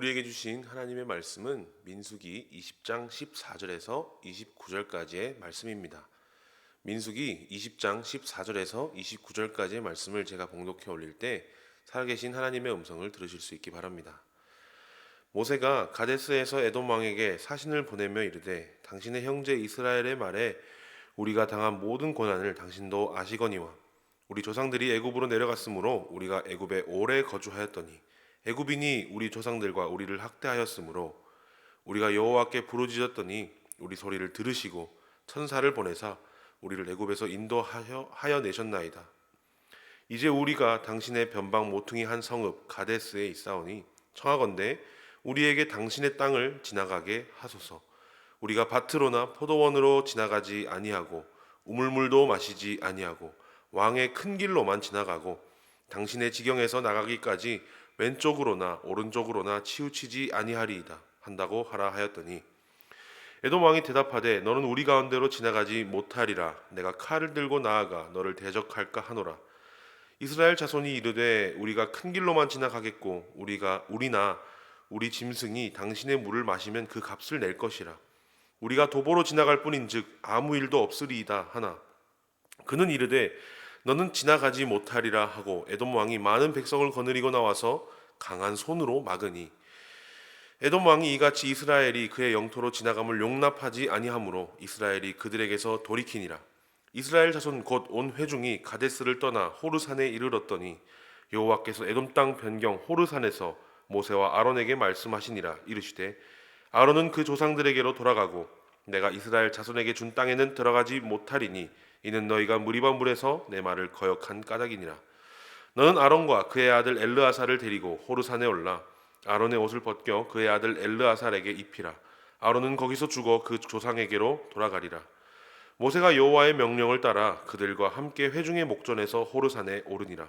우리에게 주신 하나님의 말씀은 민수기 20장 14절에서 29절까지의 말씀입니다. 민수기 20장 14절에서 29절까지의 말씀을 제가 봉독해 올릴 때 살아계신 하나님의 음성을 들으실 수 있기 바랍니다. 모세가 가데스에서 에돔 왕에게 사신을 보내며 이르되 당신의 형제 이스라엘의 말에 우리가 당한 모든 고난을 당신도 아시거니와 우리 조상들이 애굽으로 내려갔으므로 우리가 애굽에 오래 거주하였더니 애굽인이 우리 조상들과 우리를 학대하였으므로 우리가 여호와께 부르짖었더니 우리 소리를 들으시고 천사를 보내사 우리를 애굽에서 인도하여 내셨나이다. 이제 우리가 당신의 변방 모퉁이 한 성읍 가데스에 있사오니 청하건대 우리에게 당신의 땅을 지나가게 하소서. 우리가 밭으로나 포도원으로 지나가지 아니하고 우물물도 마시지 아니하고 왕의 큰 길로만 지나가고 당신의 지경에서 나가기까지 왼쪽으로나 오른쪽으로나 치우치지 아니하리이다 한다고 하라 하였더니 에돔 왕이 대답하되 너는 우리 가운데로 지나가지 못하리라. 내가 칼을 들고 나아가 너를 대적할까 하노라. 이스라엘 자손이 이르되 우리가 큰 길로만 지나가겠고 우리나 우리 짐승이 당신의 물을 마시면 그 값을 낼 것이라. 우리가 도보로 지나갈 뿐인즉 아무 일도 없으리이다 하나 그는 이르되 너는 지나가지 못하리라 하고 에돔 왕이 많은 백성을 거느리고 나와서 강한 손으로 막으니 에돔 왕이 이같이 이스라엘이 그의 영토로 지나감을 용납하지 아니하므로 이스라엘이 그들에게서 돌이키니라. 이스라엘 자손 곧 온 회중이 가데스를 떠나 호르산에 이르렀더니 여호와께서 에돔 땅 변경 호르산에서 모세와 아론에게 말씀하시니라. 이르시되 아론은 그 조상들에게로 돌아가고 내가 이스라엘 자손에게 준 땅에는 들어가지 못하리니 이는 너희가 무리바 물에서 내 말을 거역한 까닭이니라. 너는 아론과 그의 아들 엘르아살을 데리고 호르산에 올라 아론의 옷을 벗겨 그의 아들 엘르아살에게 입히라. 아론은 거기서 죽어 그 조상에게로 돌아가리라. 모세가 여호와의 명령을 따라 그들과 함께 회중의 목전에서 호르산에 오르니라.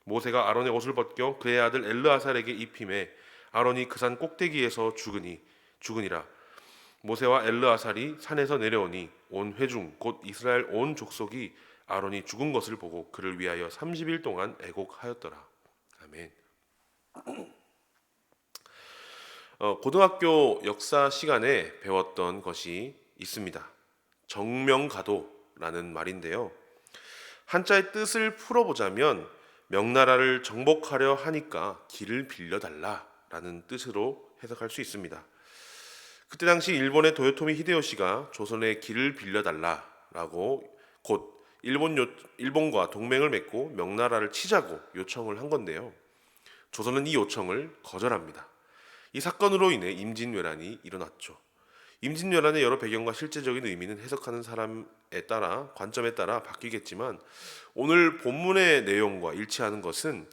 모세가 아론의 옷을 벗겨 그의 아들 엘르아살에게 입힘에 아론이 그 산 꼭대기에서 죽으니라. 모세와 엘르아살이 산에서 내려오니 온 회중 곧 이스라엘 온 족속이 아론이 죽은 것을 보고 그를 위하여 30일 동안 애곡하였더라. 아멘. 고등학교 역사 시간에 배웠던 것이 있습니다. 정명가도라는 말인데요. 한자의 뜻을 풀어보자면 명나라를 정복하려 하니까 길을 빌려달라라는 뜻으로 해석할 수 있습니다. 그때 당시 일본의 도요토미 히데요시가 조선의 길을 빌려달라라고 곧 일본과 동맹을 맺고 명나라를 치자고 요청을 한 건데요. 조선은 이 요청을 거절합니다. 이 사건으로 인해 임진왜란이 일어났죠. 임진왜란의 여러 배경과 실제적인 의미는 해석하는 사람에 따라 관점에 따라 바뀌겠지만 오늘 본문의 내용과 일치하는 것은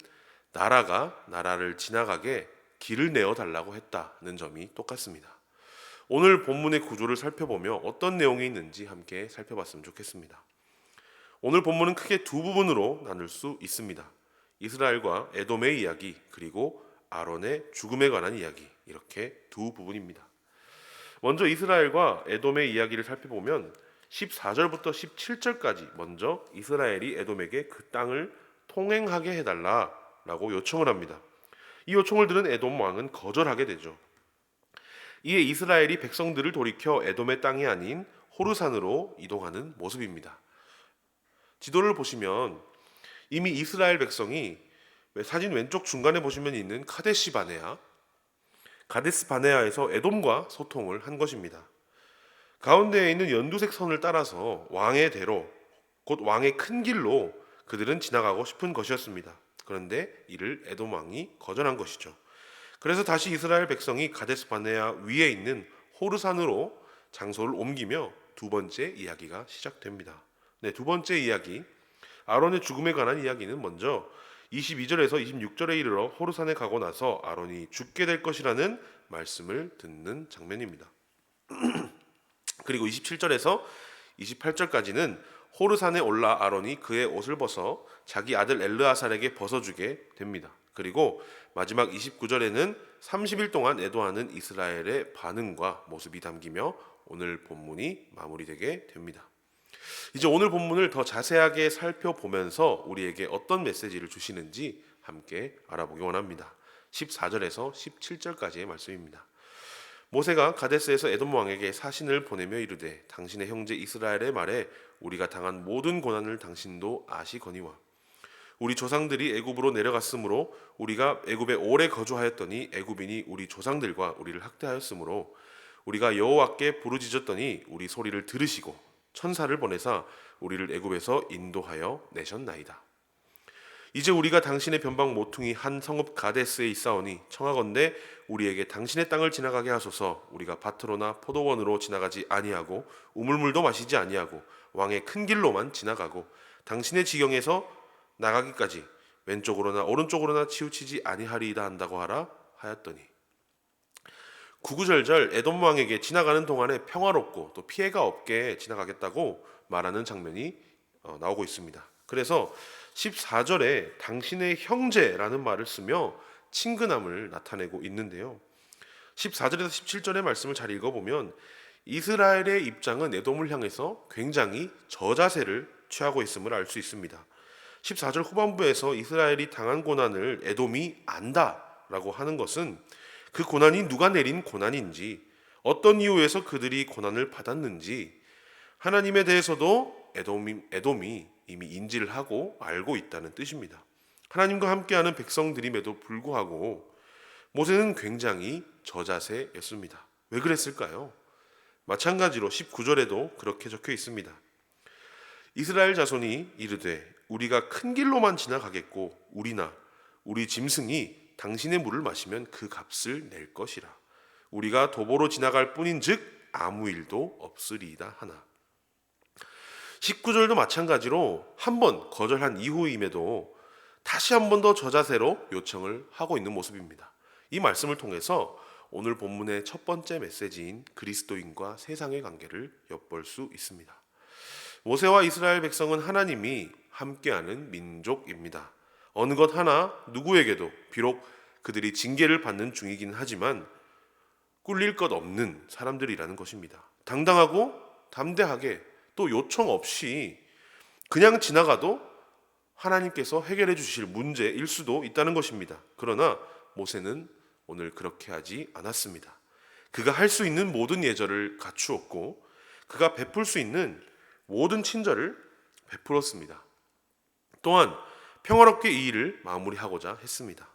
나라가 나라를 지나가게 길을 내어달라고 했다는 점이 똑같습니다. 오늘 본문의 구조를 살펴보며 어떤 내용이 있는지 함께 살펴봤으면 좋겠습니다. 오늘 본문은 크게 두 부분으로 나눌 수 있습니다. 이스라엘과 에돔의 이야기 그리고 아론의 죽음에 관한 이야기 이렇게 두 부분입니다. 먼저 이스라엘과 에돔의 이야기를 살펴보면 14절부터 17절까지 먼저 이스라엘이 에돔에게 그 땅을 통행하게 해달라라고 요청을 합니다. 이 요청을 들은 에돔 왕은 거절하게 되죠. 이에 이스라엘이 백성들을 돌이켜 에돔의 땅이 아닌 호르산으로 이동하는 모습입니다. 지도를 보시면 이미 이스라엘 백성이 사진 왼쪽 중간에 보시면 있는 카데스 바네아에서 에돔과 소통을 한 것입니다. 가운데에 있는 연두색 선을 따라서 왕의 대로 곧 왕의 큰 길로 그들은 지나가고 싶은 것이었습니다. 그런데 이를 에돔 왕이 거절한 것이죠. 그래서 다시 이스라엘 백성이 가데스 바네아 위에 있는 호르산으로 장소를 옮기며 두 번째 이야기가 시작됩니다. 두 번째 이야기, 아론의 죽음에 관한 이야기는 먼저 22절에서 26절에 이르러 호르산에 가고 나서 아론이 죽게 될 것이라는 말씀을 듣는 장면입니다. 그리고 27절에서 28절까지는 호르산에 올라 아론이 그의 옷을 벗어 자기 아들 엘르아살에게 벗어주게 됩니다. 그리고 마지막 29절에는 30일 동안 애도하는 이스라엘의 반응과 모습이 담기며 오늘 본문이 마무리되게 됩니다. 이제 오늘 본문을 더 자세하게 살펴보면서 우리에게 어떤 메시지를 주시는지 함께 알아보기 원합니다. 14절에서 17절까지의 말씀입니다. 모세가 가데스에서 에돔 왕에게 사신을 보내며 이르되 당신의 형제 이스라엘의 말에 우리가 당한 모든 고난을 당신도 아시거니와 우리 조상들이 애굽으로 내려갔으므로 우리가 애굽에 오래 거주하였더니 애굽인이 우리 조상들과 우리를 학대하였으므로 우리가 여호와께 부르짖었더니 우리 소리를 들으시고 천사를 보내사 우리를 애굽에서 인도하여 내셨나이다. 이제 우리가 당신의 변방 모퉁이 한 성읍 가데스에 있사오니 청하건대 우리에게 당신의 땅을 지나가게 하소서. 우리가 밭으로나 포도원으로 지나가지 아니하고 우물물도 마시지 아니하고 왕의 큰 길로만 지나가고 당신의 지경에서 나가기까지 왼쪽으로나 오른쪽으로나 치우치지 아니하리이다 한다고 하라 하였더니 구구절절 에돔 왕에게 지나가는 동안에 평화롭고 또 피해가 없게 지나가겠다고 말하는 장면이 나오고 있습니다. 그래서 14절에 당신의 형제라는 말을 쓰며 친근함을 나타내고 있는데요. 14절에서 17절의 말씀을 잘 읽어보면 이스라엘의 입장은 에돔을 향해서 굉장히 저자세를 취하고 있음을 알 수 있습니다. 14절 후반부에서 이스라엘이 당한 고난을 에돔이 안다라고 하는 것은 그 고난이 누가 내린 고난인지, 어떤 이유에서 그들이 고난을 받았는지 하나님에 대해서도 에돔이 이미 인지를 하고 알고 있다는 뜻입니다. 하나님과 함께하는 백성들임에도 불구하고 모세는 굉장히 저자세였습니다. 왜 그랬을까요? 마찬가지로 19절에도 그렇게 적혀 있습니다. 이스라엘 자손이 이르되 우리가 큰 길로만 지나가겠고 우리나 우리 짐승이 당신의 물을 마시면 그 값을 낼 것이라. 우리가 도보로 지나갈 뿐인즉 아무 일도 없으리이다 하나. 19절도 마찬가지로 한 번 거절한 이후임에도 다시 한 번 더 저자세로 요청을 하고 있는 모습입니다. 이 말씀을 통해서 오늘 본문의 첫 번째 메시지인 그리스도인과 세상의 관계를 엿볼 수 있습니다. 모세와 이스라엘 백성은 하나님이 함께하는 민족입니다. 어느 것 하나 누구에게도 비록 그들이 징계를 받는 중이긴 하지만 꿀릴 것 없는 사람들이라는 것입니다. 당당하고 담대하게 또 요청 없이 그냥 지나가도 하나님께서 해결해 주실 문제일 수도 있다는 것입니다. 그러나 모세는 오늘 그렇게 하지 않았습니다. 그가 할 수 있는 모든 예절을 갖추었고 그가 베풀 수 있는 모든 친절을 베풀었습니다. 또한 평화롭게 이 일을 마무리하고자 했습니다.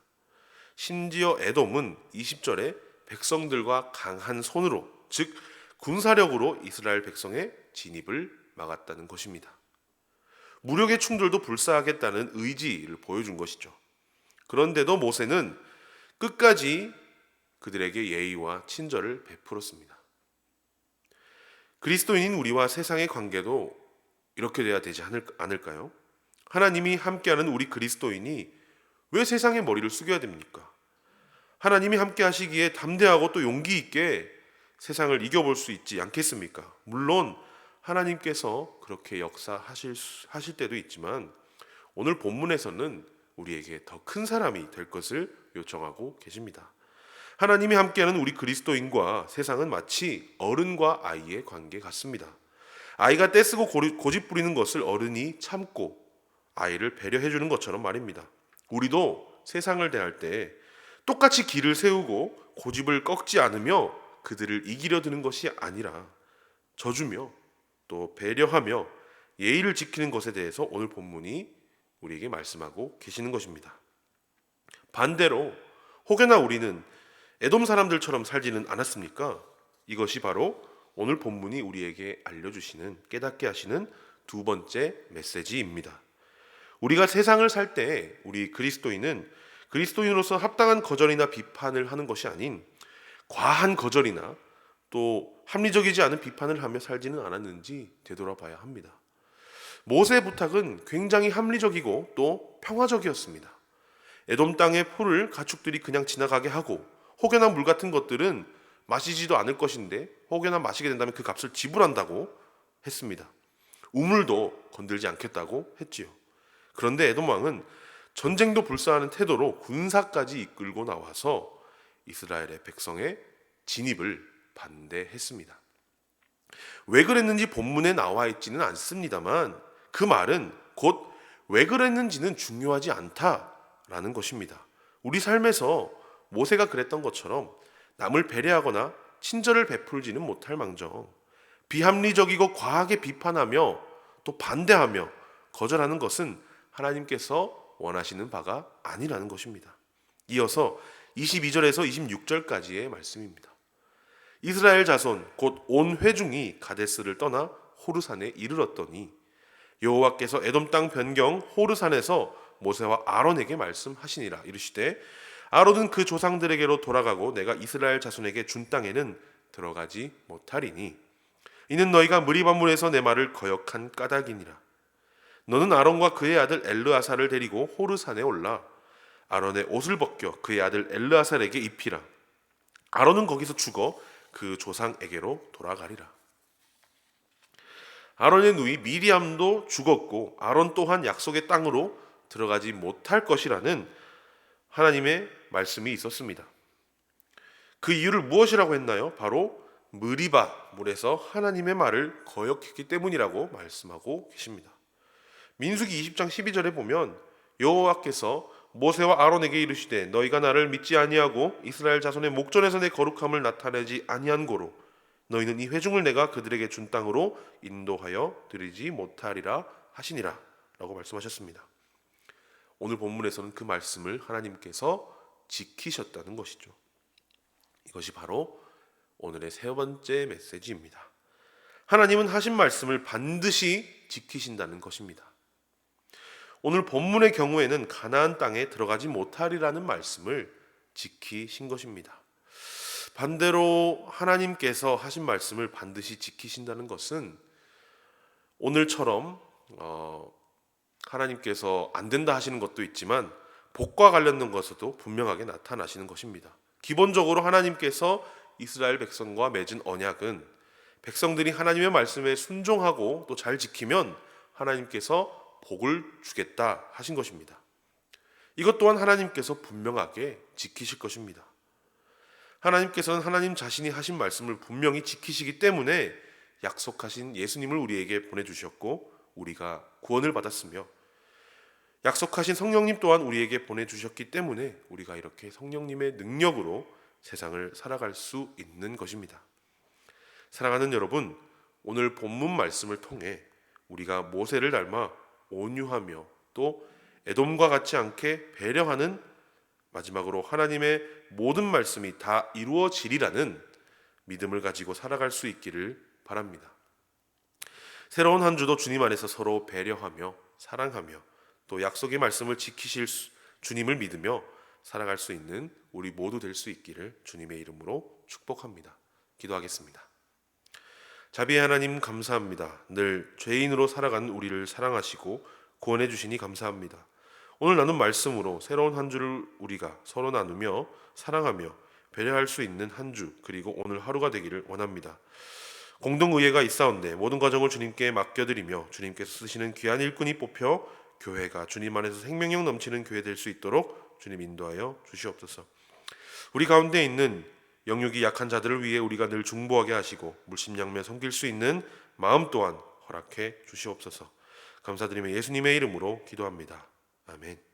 심지어 에돔은 20절에 백성들과 강한 손으로, 즉 군사력으로 이스라엘 백성의 진입을 막았다는 것입니다. 무력의 충돌도 불사하겠다는 의지를 보여준 것이죠. 그런데도 모세는 끝까지 그들에게 예의와 친절을 베풀었습니다. 그리스도인인 우리와 세상의 관계도 이렇게 돼야 되지 않을까요? 하나님이 함께하는 우리 그리스도인이 왜 세상의 머리를 숙여야 됩니까? 하나님이 함께 하시기에 담대하고 또 용기 있게 세상을 이겨볼 수 있지 않겠습니까? 물론 하나님께서 그렇게 역사하실 때도 있지만 오늘 본문에서는 우리에게 더 큰 사람이 될 것을 요청하고 계십니다. 하나님이 함께하는 우리 그리스도인과 세상은 마치 어른과 아이의 관계 같습니다. 아이가 떼쓰고 고집 부리는 것을 어른이 참고 아이를 배려해 주는 것처럼 말입니다. 우리도 세상을 대할 때 똑같이 길을 세우고 고집을 꺾지 않으며 그들을 이기려 드는 것이 아니라 져주며 또 배려하며 예의를 지키는 것에 대해서 오늘 본문이 우리에게 말씀하고 계시는 것입니다. 반대로 혹여나 우리는 에돔 사람들처럼 살지는 않았습니까? 이것이 바로 오늘 본문이 우리에게 알려주시는, 깨닫게 하시는 두 번째 메시지입니다. 우리가 세상을 살 때 우리 그리스도인은 그리스도인으로서 합당한 거절이나 비판을 하는 것이 아닌 과한 거절이나 또 합리적이지 않은 비판을 하며 살지는 않았는지 되돌아봐야 합니다. 모세의 부탁은 굉장히 합리적이고 또 평화적이었습니다. 에돔 땅의 풀을 가축들이 그냥 지나가게 하고 혹여나 물 같은 것들은 마시지도 않을 것인데 혹여나 마시게 된다면 그 값을 지불한다고 했습니다. 우물도 건들지 않겠다고 했지요. 그런데 에돔 왕은 전쟁도 불사하는 태도로 군사까지 이끌고 나와서 이스라엘의 백성의 진입을 반대했습니다. 왜 그랬는지 본문에 나와 있지는 않습니다만 그 말은 곧 왜 그랬는지는 중요하지 않다라는 것입니다. 우리 삶에서 모세가 그랬던 것처럼 남을 배려하거나 친절을 베풀지는 못할 망정 비합리적이고 과하게 비판하며 또 반대하며 거절하는 것은 하나님께서 원하시는 바가 아니라는 것입니다. 이어서 22절에서 26절까지의 말씀입니다. 이스라엘 자손 곧 온 회중이 가데스를 떠나 호르산에 이르렀더니 여호와께서 에돔 땅 변경 호르산에서 모세와 아론에게 말씀하시니라. 이르시되 아론은 그 조상들에게로 돌아가고 내가 이스라엘 자손에게 준 땅에는 들어가지 못하리니 이는 너희가 무리반물에서 내 말을 거역한 까닭이니라. 너는 아론과 그의 아들 엘르아사를 데리고 호르산에 올라 아론의 옷을 벗겨 그의 아들 엘르아살에게 입히라. 아론은 거기서 죽어 그 조상에게로 돌아가리라. 아론의 누이 미리암도 죽었고 아론 또한 약속의 땅으로 들어가지 못할 것이라는 하나님의 말씀이 있었습니다. 그 이유를 무엇이라고 했나요? 바로 무리바 물에서 하나님의 말을 거역했기 때문이라고 말씀하고 계십니다. 민수기 20장 12절에 보면 여호와께서 모세와 아론에게 이르시되 너희가 나를 믿지 아니하고 이스라엘 자손의 목전에서 내 거룩함을 나타내지 아니한 고로 너희는 이 회중을 내가 그들에게 준 땅으로 인도하여 드리지 못하리라 하시니라 라고 말씀하셨습니다. 오늘 본문에서는 그 말씀을 하나님께서 지키셨다는 것이죠. 이것이 바로 오늘의 세 번째 메시지입니다. 하나님은 하신 말씀을 반드시 지키신다는 것입니다. 오늘 본문의 경우에는 가나안 땅에 들어가지 못하리라는 말씀을 지키신 것입니다. 반대로 하나님께서 하신 말씀을 반드시 지키신다는 것은 오늘처럼 하나님께서 안 된다 하시는 것도 있지만 복과 관련된 것에도 분명하게 나타나시는 것입니다. 기본적으로 하나님께서 이스라엘 백성과 맺은 언약은 백성들이 하나님의 말씀에 순종하고 또 잘 지키면 하나님께서 복을 주겠다 하신 것입니다. 이것 또한 하나님께서 분명하게 지키실 것입니다. 하나님께서는 하나님 자신이 하신 말씀을 분명히 지키시기 때문에 약속하신 예수님을 우리에게 보내주셨고 우리가 구원을 받았으며 약속하신 성령님 또한 우리에게 보내주셨기 때문에 우리가 이렇게 성령님의 능력으로 세상을 살아갈 수 있는 것입니다. 사랑하는 여러분, 오늘 본문 말씀을 통해 우리가 모세를 닮아 온유하며 또 에돔과 같지 않게 배려하는, 마지막으로 하나님의 모든 말씀이 다 이루어지리라는 믿음을 가지고 살아갈 수 있기를 바랍니다. 새로운 한 주도 주님 안에서 서로 배려하며 사랑하며 또 약속의 말씀을 지키실 주님을 믿으며 살아갈 수 있는 우리 모두 될 수 있기를 주님의 이름으로 축복합니다. 기도하겠습니다. 자비의 하나님 감사합니다. 늘 죄인으로 살아가는 우리를 사랑하시고 구원해 주시니 감사합니다. 오늘 나눈 말씀으로 새로운 한 주를 우리가 서로 나누며 사랑하며 배려할 수 있는 한 주, 그리고 오늘 하루가 되기를 원합니다. 공동의회가 있사온데 모든 과정을 주님께 맡겨드리며 주님께서 쓰시는 귀한 일꾼이 뽑혀 교회가 주님 안에서 생명력 넘치는 교회 될 수 있도록 주님 인도하여 주시옵소서. 우리 가운데 있는 영육이 약한 자들을 위해 우리가 늘 중보하게 하시고 물심양면 섬길 수 있는 마음 또한 허락해 주시옵소서. 감사드리며 예수님의 이름으로 기도합니다. 아멘.